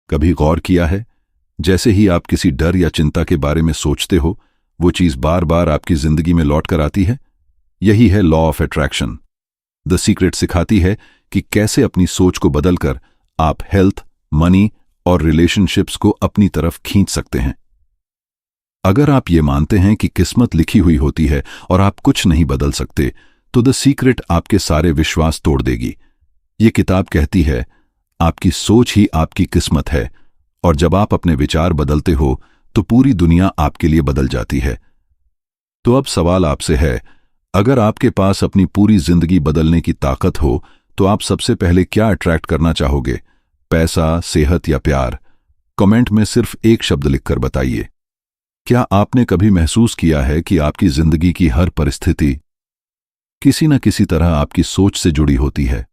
कभी गौर किया है, जैसे ही आप किसी डर या चिंता के बारे में सोचते हो, वो चीज बार बार आपकी जिंदगी में लौट कर आती है? यही है law of attraction. The secret सिखाती है कि कैसे अपनी सोच को बदलकर आप हेल्थ, मनी और रिलेशनशिप्स को अपनी तरफ खींच सकते हैं। अगर आप ये मानते हैं कि किस्मत लिखी हुई होती है और आप कुछ नहीं बदल सकते, तो द सीक्रेट आपके सारे विश्वास तोड़ देगी। ये किताब कहती है, आपकी सोच ही आपकी किस्मत है, और जब आप अपने विचार बदलते हो तो पूरी दुनिया आपके लिए बदल जाती है। तो अब सवाल आपसे है, अगर आपके पास अपनी पूरी जिंदगी बदलने की ताकत हो, तो आप सबसे पहले क्या अट्रैक्ट करना चाहोगे? पैसा, सेहत या प्यार? कमेंट में सिर्फ एक शब्द लिखकर बताइए। क्या आपने कभी महसूस किया है कि आपकी जिंदगी की हर परिस्थिति किसी न किसी तरह आपकी सोच से जुड़ी होती है?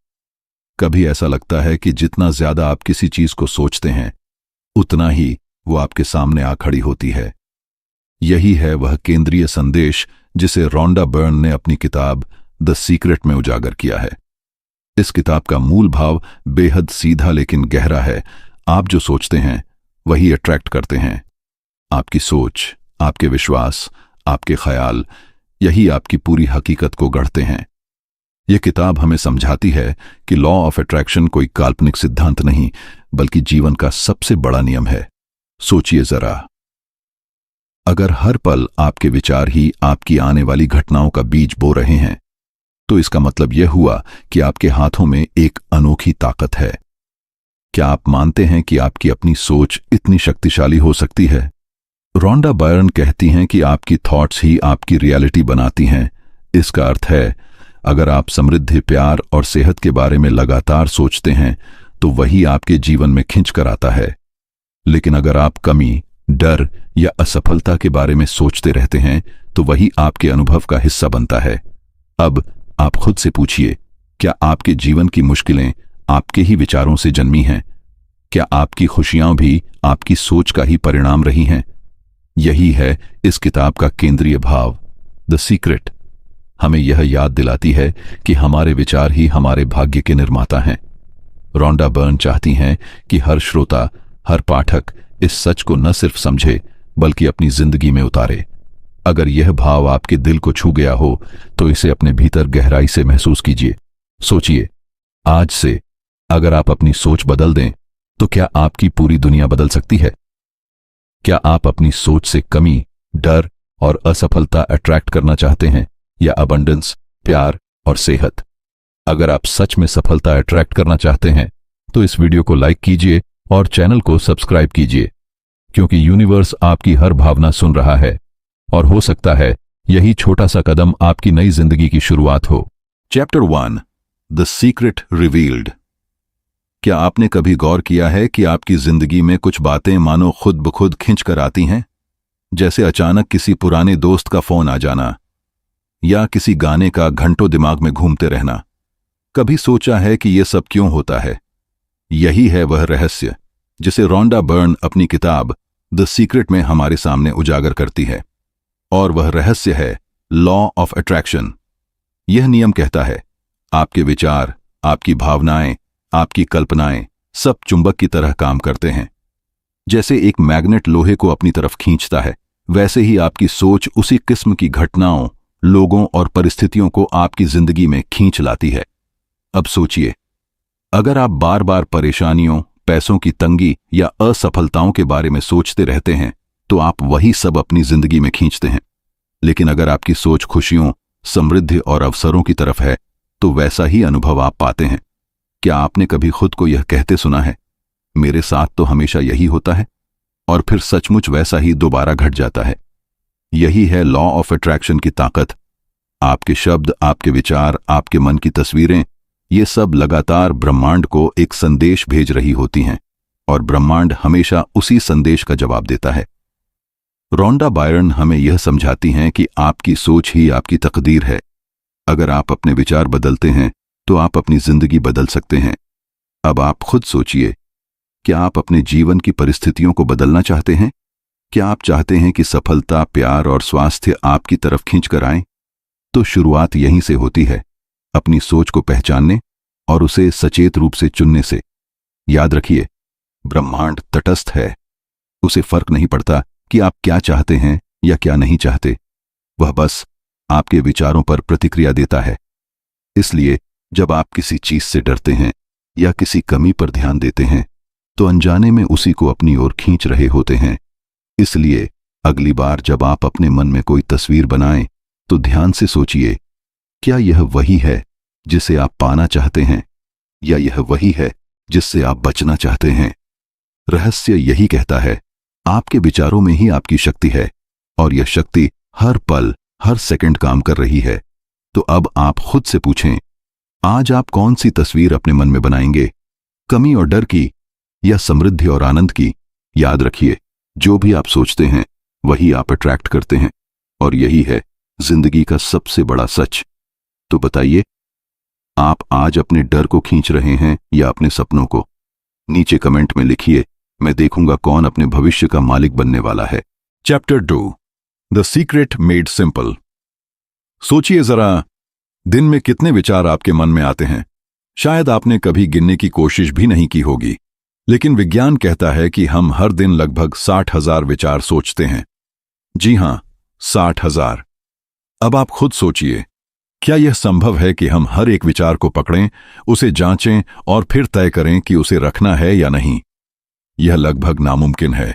कभी ऐसा लगता है कि जितना ज्यादा आप किसी चीज को सोचते हैं, उतना ही वो आपके सामने आ खड़ी होती है। यही है वह केंद्रीय संदेश जिसे रोंडा बर्न ने अपनी किताब द सीक्रेट में उजागर किया है। इस किताब का मूल भाव बेहद सीधा लेकिन गहरा है। आप जो सोचते हैं वही अट्रैक्ट करते हैं। आपकी सोच, आपके विश्वास, आपके ख्याल, यही आपकी पूरी हकीकत को गढ़ते हैं। यह किताब हमें समझाती है कि लॉ ऑफ अट्रैक्शन कोई काल्पनिक सिद्धांत नहीं, बल्कि जीवन का सबसे बड़ा नियम है। सोचिए जरा, अगर हर पल आपके विचार ही आपकी आने वाली घटनाओं का बीज बो रहे हैं, तो इसका मतलब यह हुआ कि आपके हाथों में एक अनोखी ताकत है। क्या आप मानते हैं कि आपकी अपनी सोच इतनी शक्तिशाली हो सकती है? रोंडा बायर्न कहती हैं कि आपकी थॉट्स ही आपकी रियलिटी बनाती हैं। इसका अर्थ है, अगर आप समृद्धि, प्यार और सेहत के बारे में लगातार सोचते हैं, तो वही आपके जीवन में खिंच कर आता है। लेकिन अगर आप कमी, डर या असफलता के बारे में सोचते रहते हैं, तो वही आपके अनुभव का हिस्सा बनता है। अब आप खुद से पूछिए, क्या आपके जीवन की मुश्किलें आपके ही विचारों से जन्मी हैं? क्या आपकी खुशियां भी आपकी सोच का ही परिणाम रही हैं? यही है इस किताब का केंद्रीय भाव। द सीक्रेट हमें यह याद दिलाती है कि हमारे विचार ही हमारे भाग्य के निर्माता हैं। रोंडा बर्न चाहती हैं कि हर श्रोता, हर पाठक इस सच को न सिर्फ समझे, बल्कि अपनी जिंदगी में उतारे। अगर यह भाव आपके दिल को छू गया हो, तो इसे अपने भीतर गहराई से महसूस कीजिए। सोचिए, आज से अगर आप अपनी सोच बदल दें, तो क्या आपकी पूरी दुनिया बदल सकती है? क्या आप अपनी सोच से कमी, डर और असफलता अट्रैक्ट करना चाहते हैं, या अबंडेंस, प्यार और सेहत? अगर आप सच में सफलता अट्रैक्ट करना चाहते हैं, तो इस वीडियो को लाइक कीजिए और चैनल को सब्सक्राइब कीजिए, क्योंकि यूनिवर्स आपकी हर भावना सुन रहा है, और हो सकता है यही छोटा सा कदम आपकी नई जिंदगी की शुरुआत हो। Chapter 1, the secret revealed. क्या आपने कभी गौर किया है कि आपकी जिंदगी में कुछ बातें मानो खुद ब खुद खिंच कर आती हैं? जैसे अचानक किसी पुराने दोस्त का फोन आ जाना, या किसी गाने का घंटों दिमाग में घूमते रहना। कभी सोचा है कि यह सब क्यों होता है? यही है वह रहस्य जिसे रोंडा बर्न अपनी किताब द सीक्रेट में हमारे सामने उजागर करती है। और वह रहस्य है लॉ ऑफ अट्रैक्शन। यह नियम कहता है, आपके विचार, आपकी भावनाएं, आपकी कल्पनाएं सब चुंबक की तरह काम करते हैं। जैसे एक मैग्नेट लोहे को अपनी तरफ खींचता है, वैसे ही आपकी सोच उसी किस्म की घटनाओं, लोगों और परिस्थितियों को आपकी जिंदगी में खींच लाती है। अब सोचिए, अगर आप बार बार परेशानियों, पैसों की तंगी या असफलताओं के बारे में सोचते रहते हैं, तो आप वही सब अपनी जिंदगी में खींचते हैं। लेकिन अगर आपकी सोच खुशियों, समृद्धि और अवसरों की तरफ है, तो वैसा ही अनुभव आप पाते हैं। क्या आपने कभी खुद को यह कहते सुना है, मेरे साथ तो हमेशा यही होता है, और फिर सचमुच वैसा ही दोबारा घट जाता है? यही है लॉ ऑफ अट्रैक्शन की ताकत। आपके शब्द, आपके विचार, आपके मन की तस्वीरें, ये सब लगातार ब्रह्मांड को एक संदेश भेज रही होती हैं, और ब्रह्मांड हमेशा उसी संदेश का जवाब देता है। रोंडा बायर्न हमें यह समझाती हैं कि आपकी सोच ही आपकी तकदीर है। अगर आप अपने विचार बदलते हैं, तो आप अपनी जिंदगी बदल सकते हैं। अब आप खुद सोचिए, क्या आप अपने जीवन की परिस्थितियों को बदलना चाहते हैं? क्या आप चाहते हैं कि सफलता, प्यार और स्वास्थ्य आपकी तरफ खींच कर आए? तो शुरुआत यहीं से होती है, अपनी सोच को पहचानने और उसे सचेत रूप से चुनने से। याद रखिए, ब्रह्मांड तटस्थ है। उसे फर्क नहीं पड़ता कि आप क्या चाहते हैं या क्या नहीं चाहते। वह बस आपके विचारों पर प्रतिक्रिया देता है। इसलिए जब आप किसी चीज से डरते हैं या किसी कमी पर ध्यान देते हैं तो अनजाने में उसी को अपनी ओर खींच रहे होते हैं। इसलिए अगली बार जब आप अपने मन में कोई तस्वीर बनाएं तो ध्यान से सोचिए, क्या यह वही है जिसे आप पाना चाहते हैं या यह वही है जिससे आप बचना चाहते हैं। रहस्य यही कहता है, आपके विचारों में ही आपकी शक्ति है और यह शक्ति हर पल हर सेकंड काम कर रही है। तो अब आप खुद से पूछें, आज आप कौन सी तस्वीर अपने मन में बनाएंगे, कमी और डर की या समृद्धि और आनंद की। याद रखिए, जो भी आप सोचते हैं वही आप अट्रैक्ट करते हैं और यही है जिंदगी का सबसे बड़ा सच। तो बताइए, आप आज अपने डर को खींच रहे हैं या अपने सपनों को? नीचे कमेंट में लिखिए, मैं देखूंगा कौन अपने भविष्य का मालिक बनने वाला है। Chapter 2, the secret made simple. सोचिए जरा, दिन में कितने विचार आपके मन में आते हैं। शायद आपने कभी गिनने की कोशिश भी नहीं की होगी, लेकिन विज्ञान कहता है कि हम हर दिन लगभग 60,000 विचार सोचते हैं। जी हां, 60,000। अब आप खुद सोचिए, क्या यह संभव है कि हम हर एक विचार को पकड़ें, उसे जांचें और फिर तय करें कि उसे रखना है या नहीं? यह लगभग नामुमकिन है।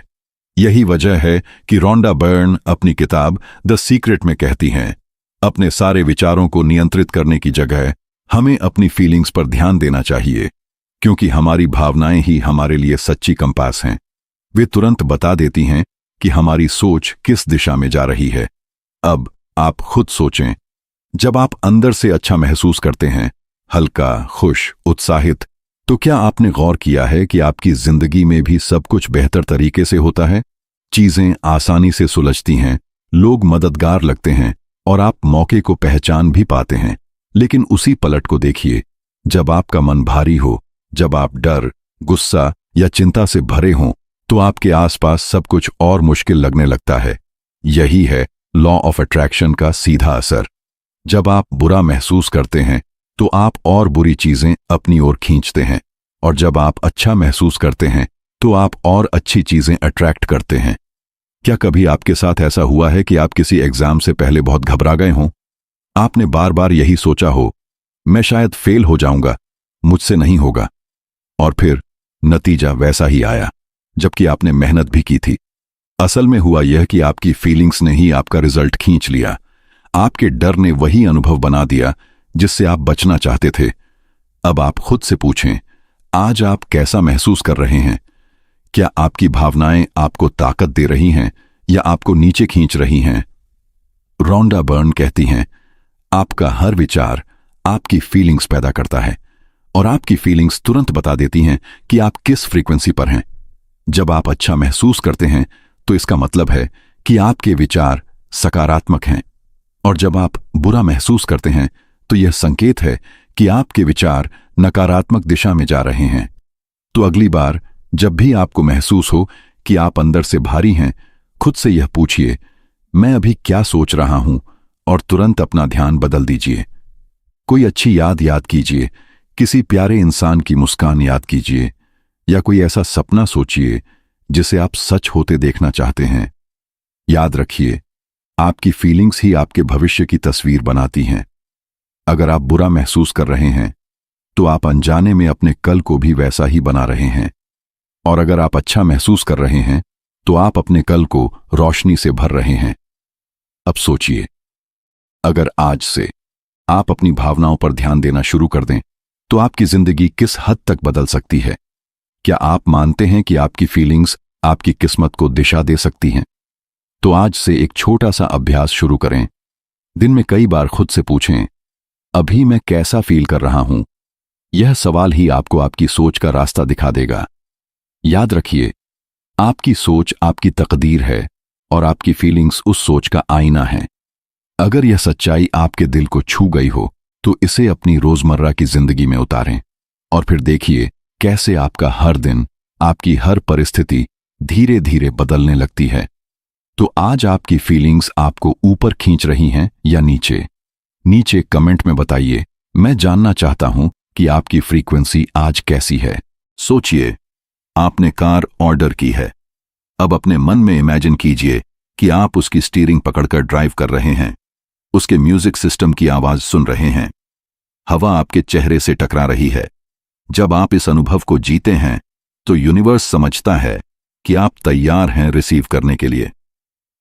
यही वजह है कि रोंडा बर्न अपनी किताब द सीक्रेट में कहती हैं, अपने सारे विचारों को नियंत्रित करने की जगह हमें अपनी फीलिंग्स पर ध्यान देना चाहिए, क्योंकि हमारी भावनाएं ही हमारे लिए सच्ची कंपास हैं। वे तुरंत बता देती हैं कि हमारी सोच किस दिशा में जा रही है। अब आप खुद सोचें, जब आप अंदर से अच्छा महसूस करते हैं, हल्का, खुश, उत्साहित, तो क्या आपने गौर किया है कि आपकी जिंदगी में भी सब कुछ बेहतर तरीके से होता है? चीजें आसानी से सुलझती हैं, लोग मददगार लगते हैं और आप मौके को पहचान भी पाते हैं। लेकिन उसी पलट को देखिए, जब आपका मन भारी हो, जब आप डर, गुस्सा या चिंता से भरे हों, तो आपके आसपास सब कुछ और मुश्किल लगने लगता है। यही है लॉ ऑफ अट्रैक्शन का सीधा असर। जब आप बुरा महसूस करते हैं तो आप और बुरी चीजें अपनी ओर खींचते हैं, और जब आप अच्छा महसूस करते हैं तो आप और अच्छी चीजें अट्रैक्ट करते हैं। क्या कभी आपके साथ ऐसा हुआ है कि आप किसी एग्जाम से पहले बहुत घबरा गए हों? आपने बार बार यही सोचा हो, मैं शायद फेल हो जाऊंगा, मुझसे नहीं होगा, और फिर नतीजा वैसा ही आया, जबकि आपने मेहनत भी की थी। असल में हुआ यह कि आपकी फीलिंग्स ने ही आपका रिजल्ट खींच लिया। आपके डर ने वही अनुभव बना दिया जिससे आप बचना चाहते थे। अब आप खुद से पूछें, आज आप कैसा महसूस कर रहे हैं? क्या आपकी भावनाएं आपको ताकत दे रही हैं या आपको नीचे खींच रही हैं? रोंडा बर्न कहती हैं, आपका हर विचार आपकी फीलिंग्स पैदा करता है और आपकी फीलिंग्स तुरंत बता देती हैं कि आप किस फ्रीक्वेंसी पर हैं। जब आप अच्छा महसूस करते हैं तो इसका मतलब है कि आपके विचार सकारात्मक हैं, और जब आप बुरा महसूस करते हैं तो यह संकेत है कि आपके विचार नकारात्मक दिशा में जा रहे हैं। तो अगली बार जब भी आपको महसूस हो कि आप अंदर से भारी हैं, खुद से यह पूछिए, मैं अभी क्या सोच रहा हूं, और तुरंत अपना ध्यान बदल दीजिए। कोई अच्छी याद कीजिए, किसी प्यारे इंसान की मुस्कान याद कीजिए, या कोई ऐसा सपना सोचिए जिसे आप सच होते देखना चाहते हैं। याद रखिए, आपकी फीलिंग्स ही आपके भविष्य की तस्वीर बनाती हैं। अगर आप बुरा महसूस कर रहे हैं तो आप अनजाने में अपने कल को भी वैसा ही बना रहे हैं, और अगर आप अच्छा महसूस कर रहे हैं तो आप अपने कल को रोशनी से भर रहे हैं। अब सोचिए, अगर आज से आप अपनी भावनाओं पर ध्यान देना शुरू कर दें तो आपकी जिंदगी किस हद तक बदल सकती है। क्या आप मानते हैं कि आपकी फीलिंग्स आपकी किस्मत को दिशा दे सकती हैं? तो आज से एक छोटा सा अभ्यास शुरू करें। दिन में कई बार खुद से पूछें, अभी मैं कैसा फील कर रहा हूं? यह सवाल ही आपको आपकी सोच का रास्ता दिखा देगा। याद रखिए, आपकी सोच आपकी तकदीर है और आपकी फीलिंग्स उस सोच का आईना है। अगर यह सच्चाई आपके दिल को छू गई हो तो इसे अपनी रोजमर्रा की जिंदगी में उतारें, और फिर देखिए कैसे आपका हर दिन, आपकी हर परिस्थिति धीरे धीरे बदलने लगती है। तो आज आपकी फीलिंग्स आपको ऊपर खींच रही हैं या नीचे? नीचे कमेंट में बताइए। मैं जानना चाहता हूं कि आपकी फ्रीक्वेंसी आज कैसी है। सोचिए, आपने कार ऑर्डर की है। अब अपने मन में इमेजिन कीजिए कि आप उसकी स्टीयरिंग पकड़कर ड्राइव कर रहे हैं, उसके म्यूजिक सिस्टम की आवाज सुन रहे हैं, हवा आपके चेहरे से टकरा रही है। जब आप इस अनुभव को जीते हैं तो यूनिवर्स समझता है कि आप तैयार हैं रिसीव करने के लिए।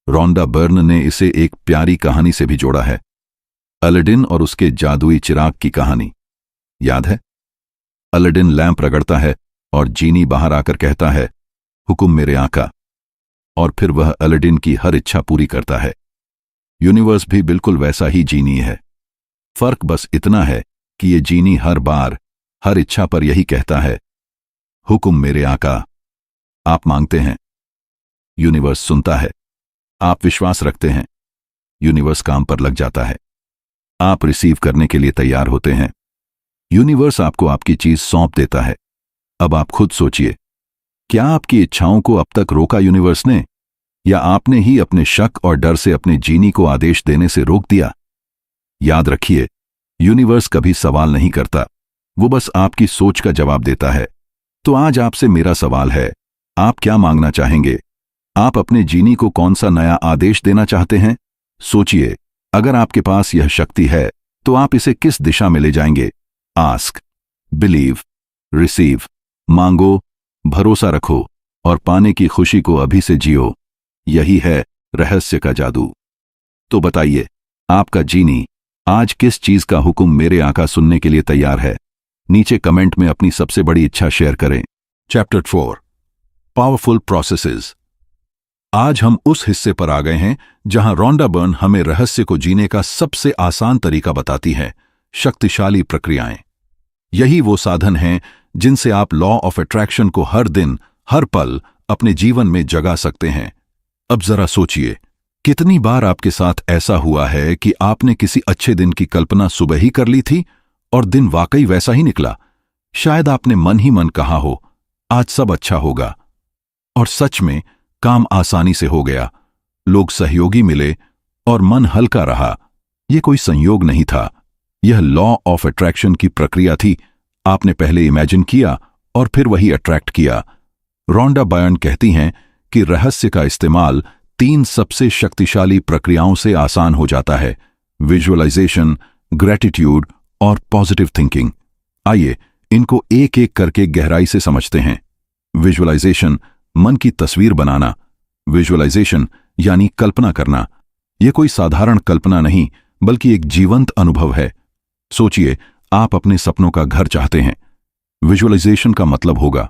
रोंडा बर्न ने इसे एक प्यारी कहानी से भी जोड़ा है, अलादीन और उसके जादुई चिराग की कहानी। याद है? अलादीन लैंप रगड़ता है और जीनी बाहर आकर कहता है, हुकुम मेरे आका, और फिर वह अलादीन की हर इच्छा पूरी करता है। यूनिवर्स भी बिल्कुल वैसा ही जीनी है। फर्क बस इतना है कि ये जीनी हर बार हर इच्छा पर यही कहता है, हुकुम मेरे आका। आप मांगते हैं, यूनिवर्स सुनता है। आप विश्वास रखते हैं, यूनिवर्स काम पर लग जाता है। आप रिसीव करने के लिए तैयार होते हैं, यूनिवर्स आपको आपकी चीज सौंप देता है। अब आप खुद सोचिए, क्या आपकी इच्छाओं को अब तक रोका यूनिवर्स ने, या आपने ही अपने शक और डर से अपने जीनी को आदेश देने से रोक दिया? याद रखिए, यूनिवर्स कभी सवाल नहीं करता, वो बस आपकी सोच का जवाब देता है। तो आज आपसे मेरा सवाल है, आप क्या मांगना चाहेंगे? आप अपने जीनी को कौन सा नया आदेश देना चाहते हैं? सोचिए, अगर आपके पास यह शक्ति है तो आप इसे किस दिशा में ले जाएंगे? Ask, believe, receive. मांगो, भरोसा रखो और पाने की खुशी को अभी से जियो। यही है रहस्य का जादू। तो बताइए, आपका जीनी आज किस चीज का हुक्म मेरे आका सुनने के लिए तैयार है? नीचे कमेंट में अपनी सबसे बड़ी इच्छा शेयर करें। Chapter 4, powerful processes. आज हम उस हिस्से पर आ गए हैं जहां रोंडा बर्न हमें रहस्य को जीने का सबसे आसान तरीका बताती है, शक्तिशाली प्रक्रियाएं। यही वो साधन हैं जिनसे आप लॉ ऑफ अट्रैक्शन को हर दिन हर पल अपने जीवन में जगा सकते हैं। अब जरा सोचिए, कितनी बार आपके साथ ऐसा हुआ है कि आपने किसी अच्छे दिन की कल्पना सुबह ही कर ली थी और दिन वाकई वैसा ही निकला। शायद आपने मन ही मन कहा हो, आज सब अच्छा होगा, और सच में काम आसानी से हो गया, लोग सहयोगी मिले और मन हल्का रहा। यह कोई संयोग नहीं था, यह लॉ ऑफ अट्रैक्शन की प्रक्रिया थी। आपने पहले इमेजिन किया और फिर वही अट्रैक्ट किया। रोंडा बर्न कहती हैं कि रहस्य का इस्तेमाल 3 सबसे शक्तिशाली प्रक्रियाओं से आसान हो जाता है, विजुअलाइजेशन, ग्रैटिट्यूड और पॉजिटिव थिंकिंग। आइए इनको एक एक करके गहराई से समझते हैं। विजुअलाइजेशन, मन की तस्वीर बनाना। विजुअलाइजेशन यानी कल्पना करना। यह कोई साधारण कल्पना नहीं, बल्कि एक जीवंत अनुभव है। सोचिए, आप अपने सपनों का घर चाहते हैं। विजुअलाइजेशन का मतलब होगा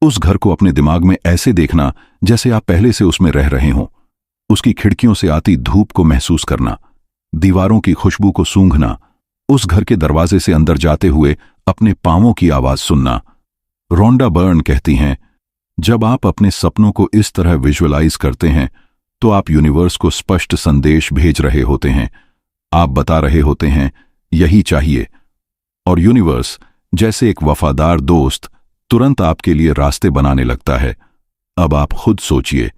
उस घर को अपने दिमाग में ऐसे देखना जैसे आप पहले से उसमें रह रहे हों। उसकी खिड़कियों से आती धूप को महसूस करना, दीवारों की खुशबू को सूंघना, उस घर के दरवाजे से अंदर जाते हुए अपने पांवों की आवाज सुनना। रोंडा बर्न कहती हैं, जब आप अपने सपनों को इस तरह विजुअलाइज करते हैं तो आप यूनिवर्स को स्पष्ट संदेश भेज रहे होते हैं। आप बता रहे होते हैं, यही चाहिए, और यूनिवर्स जैसे एक वफादार दोस्त तुरंत आपके लिए रास्ते बनाने लगता है। अब आप खुद सोचिए,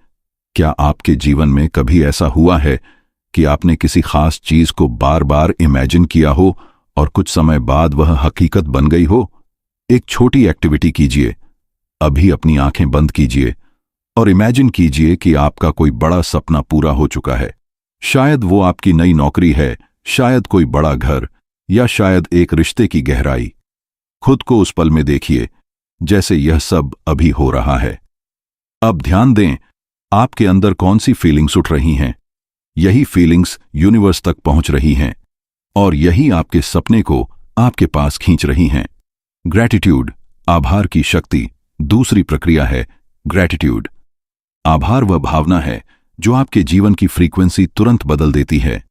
क्या आपके जीवन में कभी ऐसा हुआ है कि आपने किसी खास चीज को बार बार इमेजिन किया हो और कुछ समय बाद वह हकीकत बन गई हो? एक छोटी एक्टिविटी कीजिए। अभी अपनी आंखें बंद कीजिए और इमेजिन कीजिए कि आपका कोई बड़ा सपना पूरा हो चुका है। शायद वो आपकी नई नौकरी है, शायद कोई बड़ा घर, या शायद एक रिश्ते की गहराई। खुद को उस पल में देखिए जैसे यह सब अभी हो रहा है। अब ध्यान दें, आपके अंदर कौन सी फीलिंग्स उठ रही हैं। यही फीलिंग्स यूनिवर्स तक पहुंच रही हैं और यही आपके सपने को आपके पास खींच रही हैं। ग्रैटिट्यूड, आभार की शक्ति। दूसरी प्रक्रिया है ग्रैटिट्यूड। आभार वह भावना है जो आपके जीवन की फ्रीक्वेंसी तुरंत बदल देती है।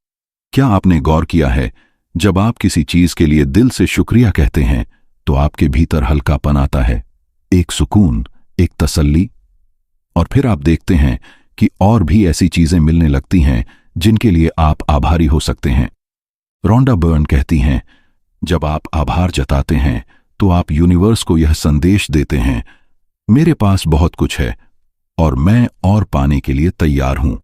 क्या आपने गौर किया है, जब आप किसी चीज के लिए दिल से शुक्रिया कहते हैं तो आपके भीतर हल्कापन आता है, एक सुकून, एक तसल्ली, और फिर आप देखते हैं कि और भी ऐसी चीजें मिलने लगती हैं जिनके लिए आप आभारी हो सकते हैं। रोंडा बर्न कहती हैं, जब आप आभार जताते हैं तो आप यूनिवर्स को यह संदेश देते हैं, मेरे पास बहुत कुछ है और मैं और पाने के लिए तैयार हूं।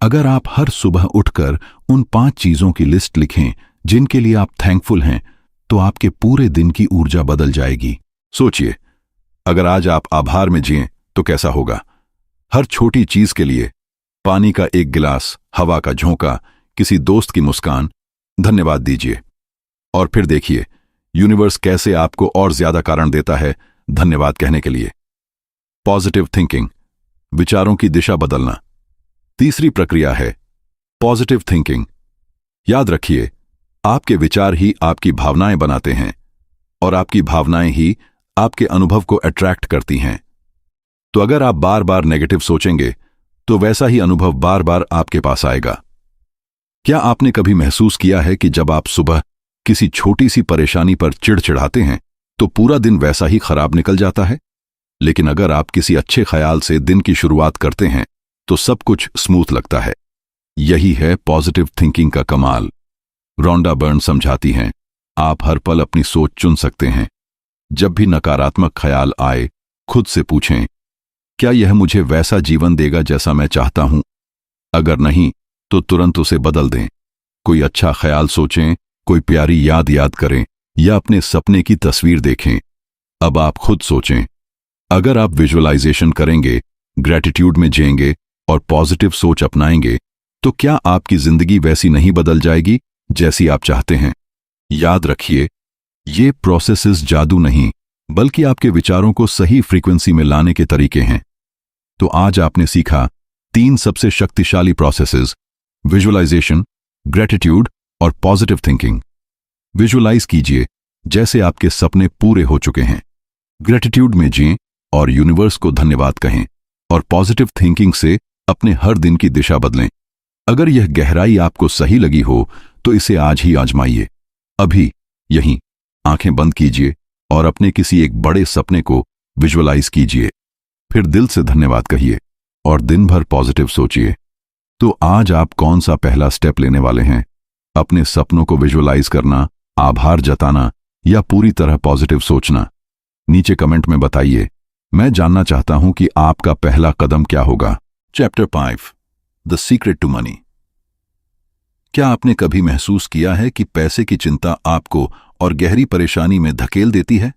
अगर आप हर सुबह उठकर उन 5 चीजों की लिस्ट लिखें जिनके लिए आप थैंकफुल हैं, तो आपके पूरे दिन की ऊर्जा बदल जाएगी। सोचिए, अगर आज आप आभार में जिएं तो कैसा होगा? हर छोटी चीज के लिए, पानी का एक गिलास, हवा का झोंका, किसी दोस्त की मुस्कान, धन्यवाद दीजिए। और फिर देखिए यूनिवर्स कैसे आपको और ज्यादा कारण देता है धन्यवाद कहने के लिए। पॉजिटिव थिंकिंग, विचारों की दिशा बदलना। तीसरी प्रक्रिया है पॉजिटिव थिंकिंग। याद रखिए, आपके विचार ही आपकी भावनाएं बनाते हैं और आपकी भावनाएं ही आपके अनुभव को अट्रैक्ट करती हैं। तो अगर आप बार बार नेगेटिव सोचेंगे तो वैसा ही अनुभव बार बार आपके पास आएगा। क्या आपने कभी महसूस किया है कि जब आप सुबह किसी छोटी सी परेशानी पर चिढ़चिढ़ाते हैं तो पूरा दिन वैसा ही खराब निकल जाता है? लेकिन अगर आप किसी अच्छे ख्याल से दिन की शुरुआत करते हैं तो सब कुछ स्मूथ लगता है। यही है पॉजिटिव थिंकिंग का कमाल। रोंडा बर्न समझाती हैं, आप हर पल अपनी सोच चुन सकते हैं। जब भी नकारात्मक ख्याल आए, खुद से पूछें, क्या यह मुझे वैसा जीवन देगा जैसा मैं चाहता हूं? अगर नहीं, तो तुरंत उसे बदल दें। कोई अच्छा ख्याल सोचें, कोई प्यारी याद करें या अपने सपने की तस्वीर देखें। अब आप खुद सोचें, अगर आप विजुअलाइजेशन करेंगे, ग्रैटिट्यूड में जिएंगे और पॉजिटिव सोच अपनाएंगे, तो क्या आपकी जिंदगी वैसी नहीं बदल जाएगी जैसी आप चाहते हैं? याद रखिए, ये प्रोसेसेस जादू नहीं, बल्कि आपके विचारों को सही फ्रीक्वेंसी में लाने के तरीके हैं। तो आज आपने सीखा 3 सबसे शक्तिशाली प्रोसेसेस: विजुअलाइजेशन, ग्रैटिट्यूड और पॉजिटिव थिंकिंग। विजुअलाइज कीजिए जैसे आपके सपने पूरे हो चुके हैं। ग्रैटिट्यूड में जिएं और यूनिवर्स को धन्यवाद कहें, और पॉजिटिव थिंकिंग से अपने हर दिन की दिशा बदलें। अगर यह गहराई आपको सही लगी हो तो इसे आज ही आजमाइए। अभी यहीं आंखें बंद कीजिए और अपने किसी एक बड़े सपने को विजुअलाइज कीजिए। फिर दिल से धन्यवाद कहिए और दिन भर पॉजिटिव सोचिए। तो आज आप कौन सा पहला स्टेप लेने वाले हैं? अपने सपनों को विजुअलाइज करना, आभार जताना या पूरी तरह पॉजिटिव सोचना? नीचे कमेंट में बताइए। मैं जानना चाहता हूं कि आपका पहला कदम क्या होगा। Chapter 5, the secret to money. क्या आपने कभी महसूस किया है कि पैसे की चिंता आपको और गहरी परेशानी में धकेल देती है?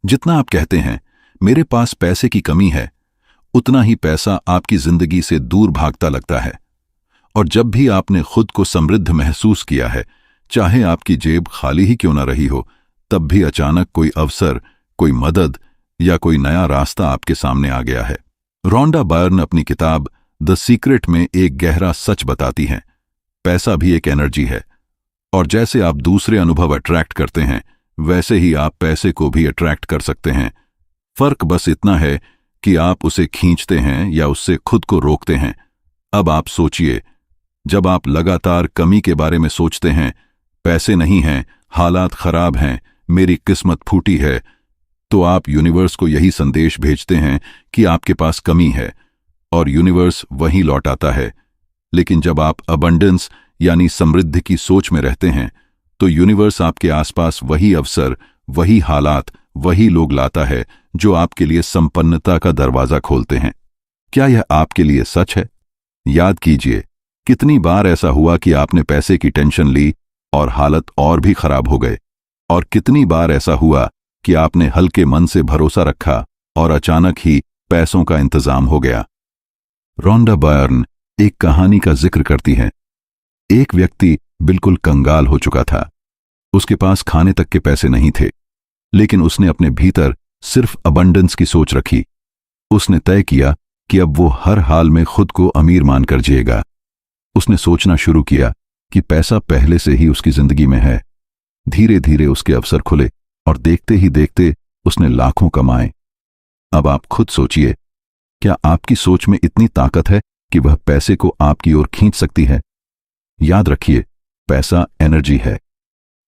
जितना आप कहते हैं मेरे पास पैसे की कमी है, उतना ही पैसा आपकी जिंदगी से दूर भागता लगता है। और जब भी आपने खुद को समृद्ध महसूस किया है, चाहे आपकी जेब खाली ही क्यों न रही हो, तब भी अचानक कोई अवसर, कोई मदद या कोई नया रास्ता आपके सामने आ गया है। रोंडा बर्न अपनी किताब द सीक्रेट में एक गहरा सच बताती हैं, पैसा भी एक एनर्जी है, और जैसे आप दूसरे अनुभव अट्रैक्ट करते हैं, वैसे ही आप पैसे को भी अट्रैक्ट कर सकते हैं। फर्क बस इतना है कि आप उसे खींचते हैं या उससे खुद को रोकते हैं। अब आप सोचिए, जब आप लगातार कमी के बारे में सोचते हैं, पैसे नहीं हैं, हालात खराब हैं, मेरी किस्मत फूटी है, तो आप यूनिवर्स को यही संदेश भेजते हैं कि आपके पास कमी है, और यूनिवर्स वही लौट आता है। लेकिन जब आप अबंडेंस यानी समृद्धि की सोच में रहते हैं, तो यूनिवर्स आपके आसपास वही अवसर, वही हालात, वही लोग लाता है जो आपके लिए संपन्नता का दरवाजा खोलते हैं। क्या यह आपके लिए सच है? याद कीजिए, कितनी बार ऐसा हुआ कि आपने पैसे की टेंशन ली और हालत और भी खराब हो गए, और कितनी बार ऐसा हुआ कि आपने हल्के मन से भरोसा रखा और अचानक ही पैसों का इंतजाम हो गया। रोंडा बर्न एक कहानी का जिक्र करती है। एक व्यक्ति बिल्कुल कंगाल हो चुका था। उसके पास खाने तक के पैसे नहीं थे, लेकिन उसने अपने भीतर सिर्फ अबंडेंस की सोच रखी। उसने तय किया कि अब वो हर हाल में खुद को अमीर मानकर जिएगा। उसने सोचना शुरू किया कि पैसा पहले से ही उसकी जिंदगी में है। धीरे धीरे उसके अवसर खुले और देखते ही देखते उसने लाखों कमाए। अब आप खुद सोचिए, क्या आपकी सोच में इतनी ताकत है कि वह पैसे को आपकी ओर खींच सकती है? याद रखिए, पैसा एनर्जी है,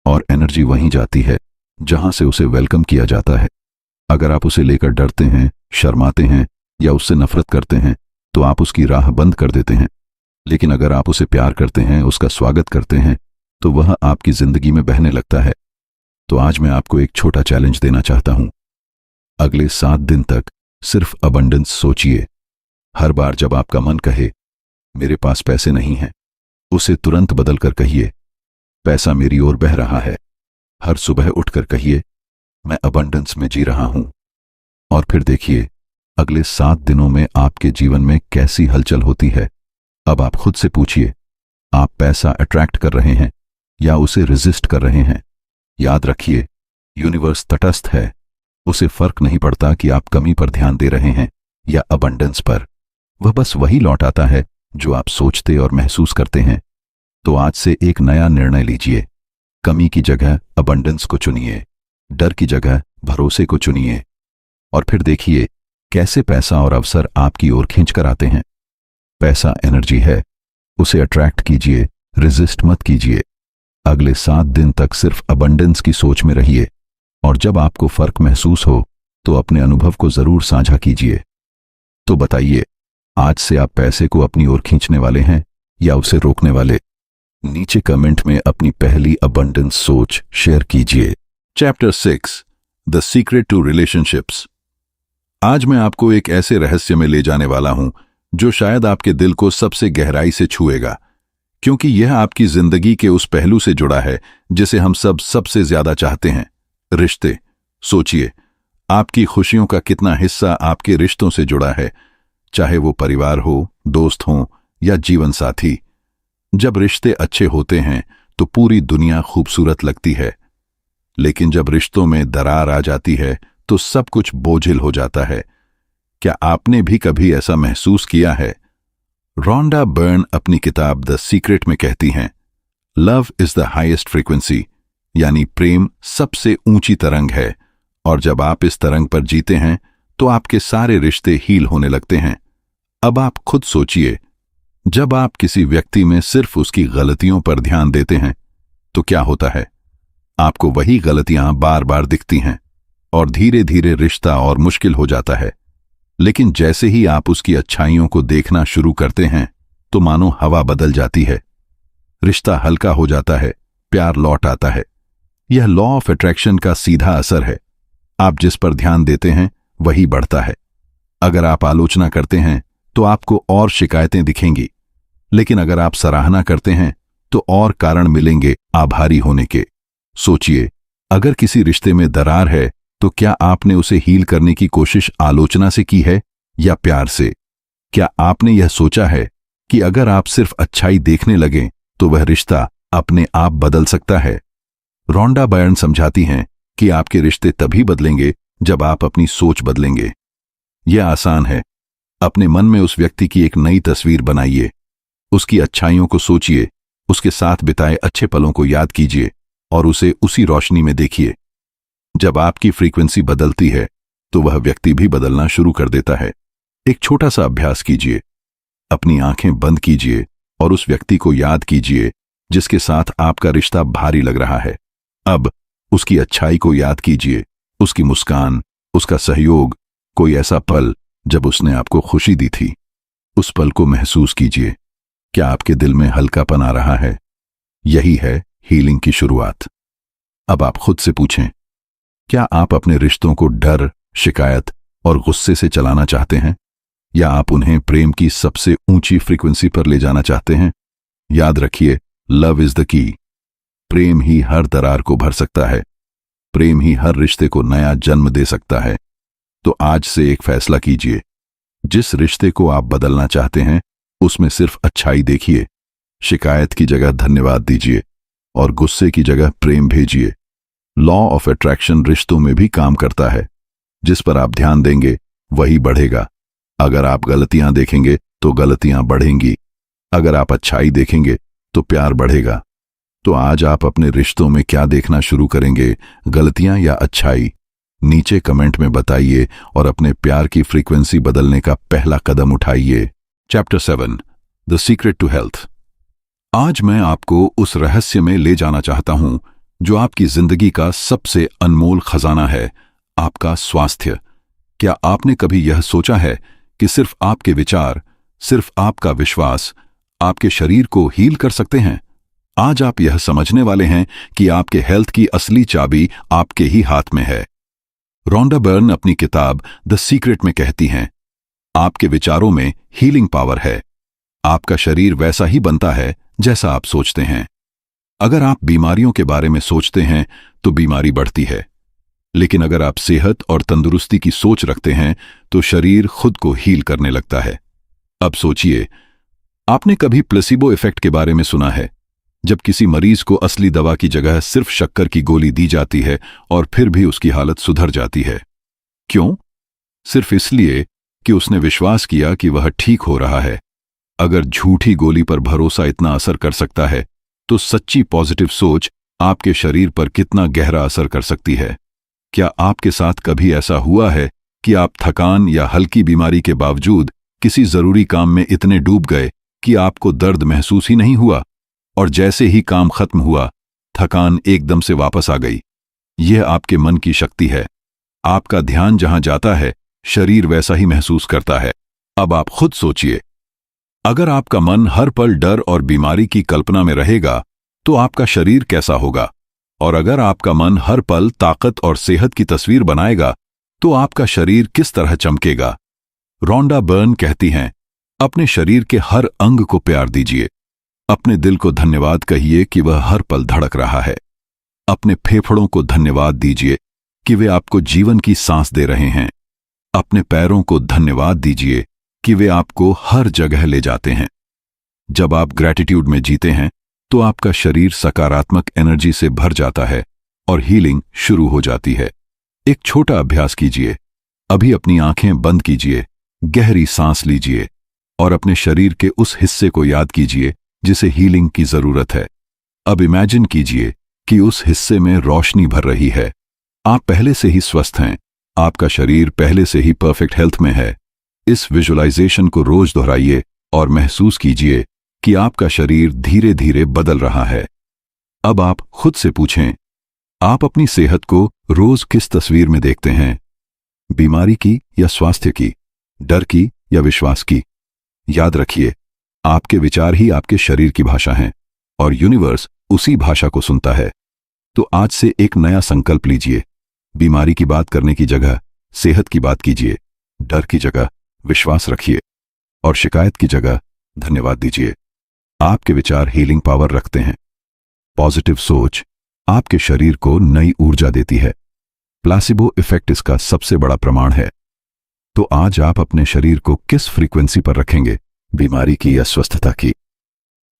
और एनर्जी वहीं जाती है जहां से उसे वेलकम किया जाता है। अगर आप उसे लेकर डरते हैं, शर्माते हैं या उससे नफरत करते हैं, तो आप उसकी राह बंद कर देते हैं। लेकिन अगर आप उसे प्यार करते हैं, उसका स्वागत करते हैं, तो वह आपकी जिंदगी में बहने लगता है। तो आज मैं आपको एक छोटा चैलेंज देना चाहता हूं। अगले 7 दिन तक सिर्फ अबंडेंस सोचिए। हर बार जब आपका मन कहे मेरे पास पैसे नहीं हैं, उसे तुरंत बदलकर कहिए पैसा मेरी ओर बह रहा है। हर सुबह उठकर कहिए मैं अबंडेंस में जी रहा हूं। और फिर देखिए अगले 7 दिनों में आपके जीवन में कैसी हलचल होती है। अब आप खुद से पूछिए, आप पैसा अट्रैक्ट कर रहे हैं या उसे रेजिस्ट कर रहे हैं? याद रखिए, यूनिवर्स तटस्थ है। उसे फर्क नहीं पड़ता कि आप कमी पर ध्यान दे रहे हैं या अबंडेंस पर। वह बस वही लौट आता है जो आप सोचते और महसूस करते हैं। तो आज से एक नया निर्णय लीजिए। कमी की जगह अबंडेंस को चुनिए, डर की जगह भरोसे को चुनिए, और फिर देखिए कैसे पैसा और अवसर आपकी ओर खींचकर आते हैं। पैसा एनर्जी है, उसे अट्रैक्ट कीजिए, रेजिस्ट मत कीजिए। अगले 7 दिन तक सिर्फ अबंडेंस की सोच में रहिए, और जब आपको फर्क महसूस हो तो अपने अनुभव को जरूर साझा कीजिए। तो बताइए, आज से आप पैसे को अपनी ओर खींचने वाले हैं या उसे रोकने वाले? नीचे कमेंट में अपनी पहली अबंडेंस सोच शेयर कीजिए। Chapter 6, the secret to relationships. आज मैं आपको एक ऐसे रहस्य में ले जाने वाला हूं जो शायद आपके दिल को सबसे गहराई से छुएगा, क्योंकि यह आपकी जिंदगी के उस पहलू से जुड़ा है जिसे हम सब सबसे ज्यादा चाहते हैं, रिश्ते। सोचिए, आपकी खुशियों का कितना हिस्सा आपके रिश्तों से जुड़ा है, चाहे वो परिवार हो, दोस्त हो या जीवन साथी। जब रिश्ते अच्छे होते हैं तो पूरी दुनिया खूबसूरत लगती है, लेकिन जब रिश्तों में दरार आ जाती है तो सब कुछ बोझिल हो जाता है। क्या आपने भी कभी ऐसा महसूस किया है? रोंडा बर्न अपनी किताब द सीक्रेट में कहती हैं, love is the highest frequency, यानी प्रेम सबसे ऊंची तरंग है, और जब आप इस तरंग पर जीते हैं तो आपके सारे रिश्ते हील होने लगते हैं। अब आप खुद सोचिए, जब आप किसी व्यक्ति में सिर्फ उसकी गलतियों पर ध्यान देते हैं तो क्या होता है? आपको वही गलतियां बार बार दिखती हैं और धीरे धीरे रिश्ता और मुश्किल हो जाता है। लेकिन जैसे ही आप उसकी अच्छाइयों को देखना शुरू करते हैं तो मानो हवा बदल जाती है, रिश्ता हल्का हो जाता है, प्यार लौट आता है। यह लॉ ऑफ अट्रैक्शन का सीधा असर है। आप जिस पर ध्यान देते हैं वही बढ़ता है। अगर आप आलोचना करते हैं तो आपको और शिकायतें दिखेंगी, लेकिन अगर आप सराहना करते हैं तो और कारण मिलेंगे आभारी होने के। सोचिए, अगर किसी रिश्ते में दरार है तो क्या आपने उसे हील करने की कोशिश आलोचना से की है या प्यार से? क्या आपने यह सोचा है कि अगर आप सिर्फ अच्छाई देखने लगें तो वह रिश्ता अपने आप बदल सकता है? रोंडा बर्न समझाती हैं कि आपके रिश्ते तभी बदलेंगे जब आप अपनी सोच बदलेंगे। यह आसान है। अपने मन में उस व्यक्ति की एक नई तस्वीर बनाइए, उसकी अच्छाइयों को सोचिए, उसके साथ बिताए अच्छे पलों को याद कीजिए और उसे उसी रोशनी में देखिए। जब आपकी फ्रीक्वेंसी बदलती है तो वह व्यक्ति भी बदलना शुरू कर देता है। एक छोटा सा अभ्यास कीजिए। अपनी आंखें बंद कीजिए और उस व्यक्ति को याद कीजिए जिसके साथ आपका रिश्ता भारी लग रहा है। अब उसकी अच्छाई को याद कीजिए, उसकी मुस्कान, उसका सहयोग, कोई ऐसा पल जब उसने आपको खुशी दी थी। उस पल को महसूस कीजिए। क्या आपके दिल में हल्कापन आ रहा है? यही है हीलिंग की शुरुआत। अब आप खुद से पूछें, क्या आप अपने रिश्तों को डर, शिकायत और गुस्से से चलाना चाहते हैं, या आप उन्हें प्रेम की सबसे ऊंची फ्रीक्वेंसी पर ले जाना चाहते हैं? याद रखिए, लव इज द की। प्रेम ही हर दरार को भर सकता है। प्रेम ही हर रिश्ते को नया जन्म दे सकता है। तो आज से एक फैसला कीजिए। जिस रिश्ते को आप बदलना चाहते हैं उसमें सिर्फ अच्छाई देखिए, शिकायत की जगह धन्यवाद दीजिए और गुस्से की जगह प्रेम भेजिए। लॉ ऑफ अट्रैक्शन रिश्तों में भी काम करता है। जिस पर आप ध्यान देंगे वही बढ़ेगा। अगर आप गलतियां देखेंगे तो गलतियां बढ़ेंगी, अगर आप अच्छाई देखेंगे तो प्यार बढ़ेगा। तो आज आप अपने रिश्तों में क्या देखना शुरू करेंगे, गलतियां या अच्छाई? नीचे कमेंट में बताइए और अपने प्यार की फ्रीक्वेंसी बदलने का पहला कदम उठाइए। Chapter 7, the secret to health. आज मैं आपको उस रहस्य में ले जाना चाहता हूं जो आपकी जिंदगी का सबसे अनमोल खजाना है, आपका स्वास्थ्य। क्या आपने कभी यह सोचा है कि सिर्फ आपके विचार, सिर्फ आपका विश्वास आपके शरीर को हील कर सकते हैं? आज आप यह समझने वाले हैं कि आपके हेल्थ की असली चाबी आपके ही हाथ में है। रोंडा बर्न अपनी किताब द सीक्रेट में कहती हैं, आपके विचारों में हीलिंग पावर है। आपका शरीर वैसा ही बनता है जैसा आप सोचते हैं। अगर आप बीमारियों के बारे में सोचते हैं तो बीमारी बढ़ती है, लेकिन अगर आप सेहत और तंदुरुस्ती की सोच रखते हैं तो शरीर खुद को हील करने लगता है। अब सोचिए, आपने कभी प्लेसिबो इफेक्ट के बारे में सुना है? जब किसी मरीज को असली दवा की जगह सिर्फ शक्कर की गोली दी जाती है और फिर भी उसकी हालत सुधर जाती है। क्यों? सिर्फ इसलिए कि उसने विश्वास किया कि वह ठीक हो रहा है। अगर झूठी गोली पर भरोसा इतना असर कर सकता है, तो सच्ची पॉजिटिव सोच आपके शरीर पर कितना गहरा असर कर सकती है। क्या आपके साथ कभी ऐसा हुआ है कि आप थकान या हल्की बीमारी के बावजूद किसी जरूरी काम में इतने डूब गए कि आपको दर्द महसूस ही नहीं हुआ, और जैसे ही काम खत्म हुआ, थकान एकदम से वापस आ गई? यह आपके मन की शक्ति है। आपका ध्यान जहां जाता है, शरीर वैसा ही महसूस करता है। अब आप खुद सोचिए, अगर आपका मन हर पल डर और बीमारी की कल्पना में रहेगा, तो आपका शरीर कैसा होगा? और अगर आपका मन हर पल ताकत और सेहत की तस्वीर बनाएगा, तो आपका शरीर किस तरह चमकेगा? रोंडा बर्न कहती हैं, अपने शरीर के हर अंग को प्यार दीजिए। अपने दिल को धन्यवाद कहिए कि वह हर पल धड़क रहा है। अपने फेफड़ों को धन्यवाद दीजिए कि वे आपको जीवन की सांस दे रहे हैं। अपने पैरों को धन्यवाद दीजिए कि वे आपको हर जगह ले जाते हैं। जब आप ग्रैटिट्यूड में जीते हैं, तो आपका शरीर सकारात्मक एनर्जी से भर जाता है और हीलिंग शुरू हो जाती है। एक छोटा अभ्यास कीजिए। अभी अपनी आंखें बंद कीजिए, गहरी सांस लीजिए और अपने शरीर के उस हिस्से को याद कीजिए जिसे हीलिंग की जरूरत है। अब इमेजिन कीजिए कि उस हिस्से में रोशनी भर रही है। आप पहले से ही स्वस्थ हैं। आपका शरीर पहले से ही परफेक्ट हेल्थ में है। इस विजुअलाइजेशन को रोज दोहराइए और महसूस कीजिए कि आपका शरीर धीरे धीरे बदल रहा है। अब आप खुद से पूछें, आप अपनी सेहत को रोज किस तस्वीर में देखते हैं? बीमारी की या स्वास्थ्य की? डर की या विश्वास की? याद रखिए, आपके विचार ही आपके शरीर की भाषा हैं और यूनिवर्स उसी भाषा को सुनता है। तो आज से एक नया संकल्प लीजिए। बीमारी की बात करने की जगह सेहत की बात कीजिए। डर की जगह विश्वास रखिए और शिकायत की जगह धन्यवाद दीजिए। आपके विचार हीलिंग पावर रखते हैं। पॉजिटिव सोच आपके शरीर को नई ऊर्जा देती है। प्लेसिबो इफेक्ट इसका सबसे बड़ा प्रमाण है। तो आज आप अपने शरीर को किस फ्रीक्वेंसी पर रखेंगे? बीमारी की या स्वस्थता की?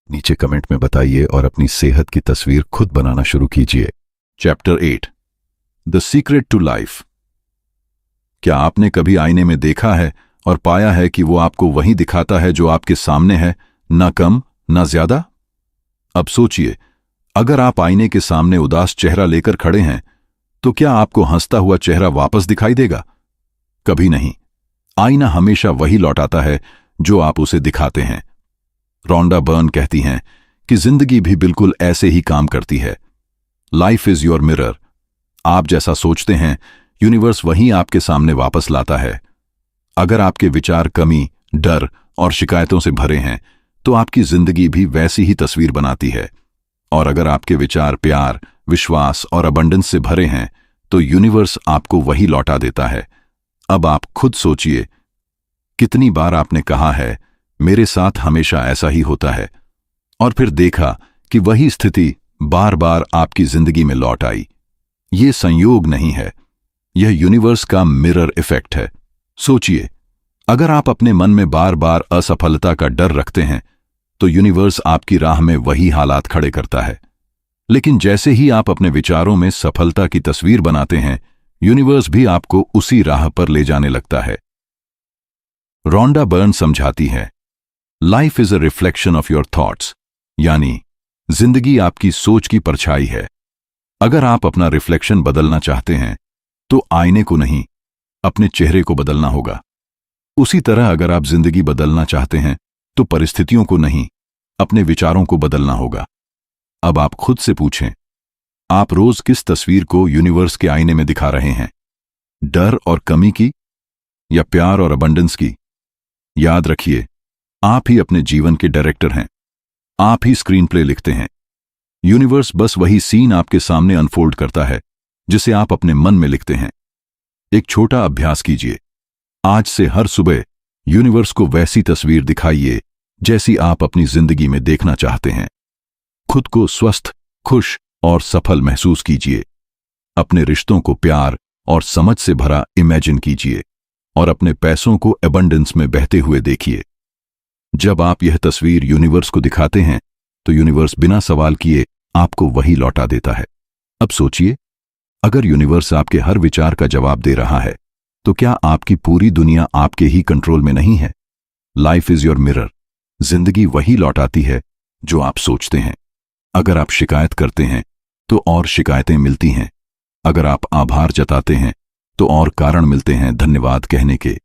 नीचे कमेंट में बताइए और अपनी सेहत की तस्वीर खुद बनाना शुरू कीजिए। Chapter 8, the secret to life. क्या आपने कभी आईने में देखा है और पाया है कि वो आपको वही दिखाता है जो आपके सामने है, ना कम ना ज्यादा? अब सोचिए, अगर आप आईने के सामने उदास चेहरा लेकर खड़े हैं, तो क्या आपको हंसता हुआ चेहरा वापस दिखाई देगा? कभी नहीं। आईना हमेशा वही लौटाता है जो आप उसे दिखाते हैं। रोंडा बर्न कहती हैं कि जिंदगी भी बिल्कुल ऐसे ही काम करती है। Life is your mirror. आप जैसा सोचते हैं, यूनिवर्स वही आपके सामने वापस लाता है। अगर आपके विचार कमी, डर और शिकायतों से भरे हैं, तो आपकी जिंदगी भी वैसी ही तस्वीर बनाती है। और अगर आपके विचार प्यार, विश्वास और अबंडेंस से भरे हैं, तो यूनिवर्स आपको वही लौटा देता है। अब आप खुद सोचिए, कितनी बार आपने कहा है, मेरे साथ हमेशा ऐसा ही होता है, और फिर देखा कि वही स्थिति बार बार आपकी जिंदगी में लौट आई। ये संयोग नहीं है, यह यूनिवर्स का मिरर इफेक्ट है। सोचिए, अगर आप अपने मन में बार बार असफलता का डर रखते हैं, तो यूनिवर्स आपकी राह में वही हालात खड़े करता है। लेकिन जैसे ही आप अपने विचारों में सफलता की तस्वीर बनाते हैं, यूनिवर्स भी आपको उसी राह पर ले जाने लगता है। रोंडा बर्न समझाती है, life is a reflection of your thoughts, यानी जिंदगी आपकी सोच की परछाई है। अगर आप अपना रिफ्लेक्शन बदलना चाहते हैं, तो आईने को नहीं, अपने चेहरे को बदलना होगा। उसी तरह अगर आप जिंदगी बदलना चाहते हैं, तो परिस्थितियों को नहीं, अपने विचारों को बदलना होगा। अब आप खुद से पूछें, आप रोज किस तस्वीर को यूनिवर्स के आईने में दिखा रहे हैं? डर और कमी की या प्यार और अबंडेंस की? याद रखिए, आप ही अपने जीवन के डायरेक्टर हैं। आप ही स्क्रीन प्ले लिखते हैं। यूनिवर्स बस वही सीन आपके सामने अनफोल्ड करता है जिसे आप अपने मन में लिखते हैं। एक छोटा अभ्यास कीजिए। आज से हर सुबह यूनिवर्स को वैसी तस्वीर दिखाइए जैसी आप अपनी जिंदगी में देखना चाहते हैं। खुद को स्वस्थ, खुश और सफल महसूस कीजिए। अपने रिश्तों को प्यार, और समझ से भरा इमेजिन कीजिए और अपने पैसों को एबंडेंस में बहते हुए देखिए। जब आप यह तस्वीर यूनिवर्स को दिखाते हैं तो यूनिवर्स बिना सवाल किए आपको वही लौटा देता है। अब सोचिए, अगर यूनिवर्स आपके हर विचार का जवाब दे रहा है तो क्या आपकी पूरी दुनिया आपके ही कंट्रोल में नहीं है? Life is your mirror. जिंदगी वही लौटाती है जो आप सोचते हैं। अगर आप शिकायत करते हैं तो और शिकायतें मिलती हैं। अगर आप आभार जताते हैं तो और कारण मिलते हैं धन्यवाद कहने के।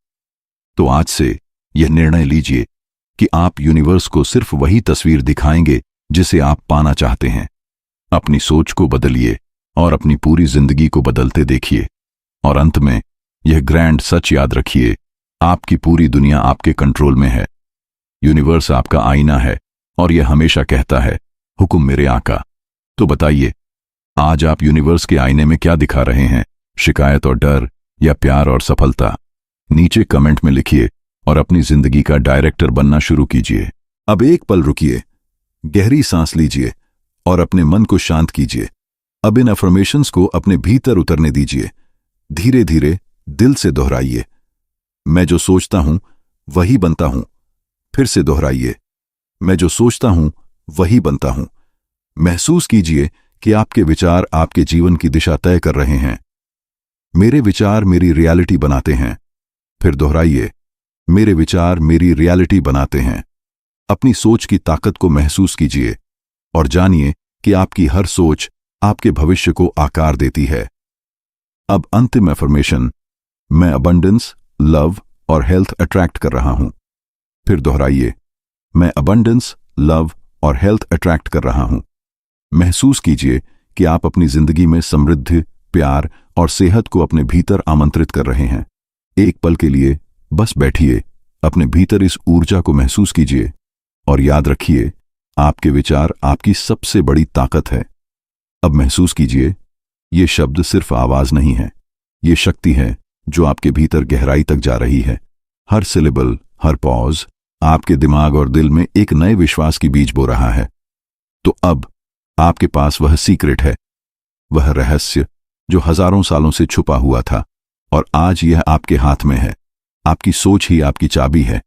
तो आज से यह निर्णय लीजिए कि आप यूनिवर्स को सिर्फ वही तस्वीर दिखाएंगे जिसे आप पाना चाहते हैं। अपनी सोच को बदलिए और अपनी पूरी जिंदगी को बदलते देखिए। और अंत में यह ग्रैंड सच याद रखिए, आपकी पूरी दुनिया आपके कंट्रोल में है। यूनिवर्स आपका आईना है और यह हमेशा कहता है, हुक्म मेरे आका। तो बताइए, आज आप यूनिवर्स के आईने में क्या दिखा रहे हैं? शिकायत और डर या प्यार और सफलता? नीचे कमेंट में लिखिए और अपनी जिंदगी का डायरेक्टर बनना शुरू कीजिए। अब एक पल रुकिए, गहरी सांस लीजिए और अपने मन को शांत कीजिए। अब इन अफर्मेशंस को अपने भीतर उतरने दीजिए। धीरे धीरे दिल से दोहराइए, मैं जो सोचता हूं वही बनता हूं। फिर से दोहराइए, मैं जो सोचता हूं वही बनता हूं। महसूस कीजिए कि आपके विचार आपके जीवन की दिशा तय कर रहे हैं। मेरे विचार मेरी रियलिटी बनाते हैं। फिर दोहराइए, मेरे विचार मेरी रियलिटी बनाते हैं। अपनी सोच की ताकत को महसूस कीजिए और जानिए कि आपकी हर सोच आपके भविष्य को आकार देती है। अब अंतिम अफर्मेशन, मैं अबंडेंस, लव और हेल्थ अट्रैक्ट कर रहा हूं। फिर दोहराइए, मैं अबंडेंस, लव और हेल्थ अट्रैक्ट कर रहा हूं। महसूस कीजिए कि आप अपनी जिंदगी में समृद्धि, प्यार और सेहत को अपने भीतर आमंत्रित कर रहे हैं। एक पल के लिए बस बैठिए, अपने भीतर इस ऊर्जा को महसूस कीजिए और याद रखिए, आपके विचार आपकी सबसे बड़ी ताकत है। अब महसूस कीजिए, ये शब्द सिर्फ आवाज नहीं है, ये शक्ति है जो आपके भीतर गहराई तक जा रही है। हर सिलेबल, हर पॉज आपके दिमाग और दिल में एक नए विश्वास की बीज बो रहा है। तो अब आपके पास वह सीक्रेट है, वह रहस्य जो हजारों सालों से छुपा हुआ था और आज यह आपके हाथ में है। आपकी सोच ही आपकी चाबी है।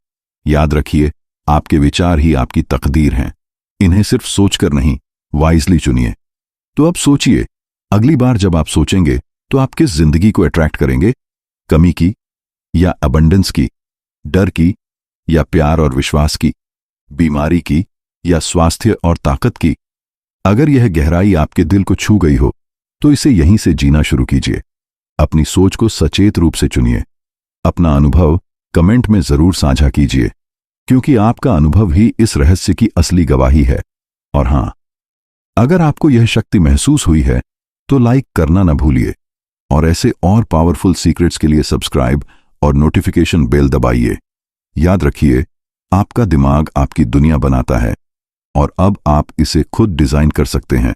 याद रखिए, आपके विचार ही आपकी तकदीर हैं। इन्हें सिर्फ सोचकर नहीं, वाइजली चुनिए। तो अब सोचिए, अगली बार जब आप सोचेंगे तो आप किस जिंदगी को अट्रैक्ट करेंगे? कमी की या अबंडेंस की? डर की या प्यार और विश्वास की? बीमारी की या स्वास्थ्य और ताकत की? अगर यह गहराई आपके दिल को छू गई हो तो इसे यहीं से जीना शुरू कीजिए। अपनी सोच को सचेत रूप से चुनिए। अपना अनुभव कमेंट में जरूर साझा कीजिए, क्योंकि आपका अनुभव ही इस रहस्य की असली गवाही है। और हां, अगर आपको यह शक्ति महसूस हुई है तो लाइक करना न भूलिए और ऐसे और पावरफुल सीक्रेट्स के लिए सब्सक्राइब और नोटिफिकेशन बेल दबाइए। याद रखिए, आपका दिमाग आपकी दुनिया बनाता है और अब आप इसे खुद डिजाइन कर सकते हैं।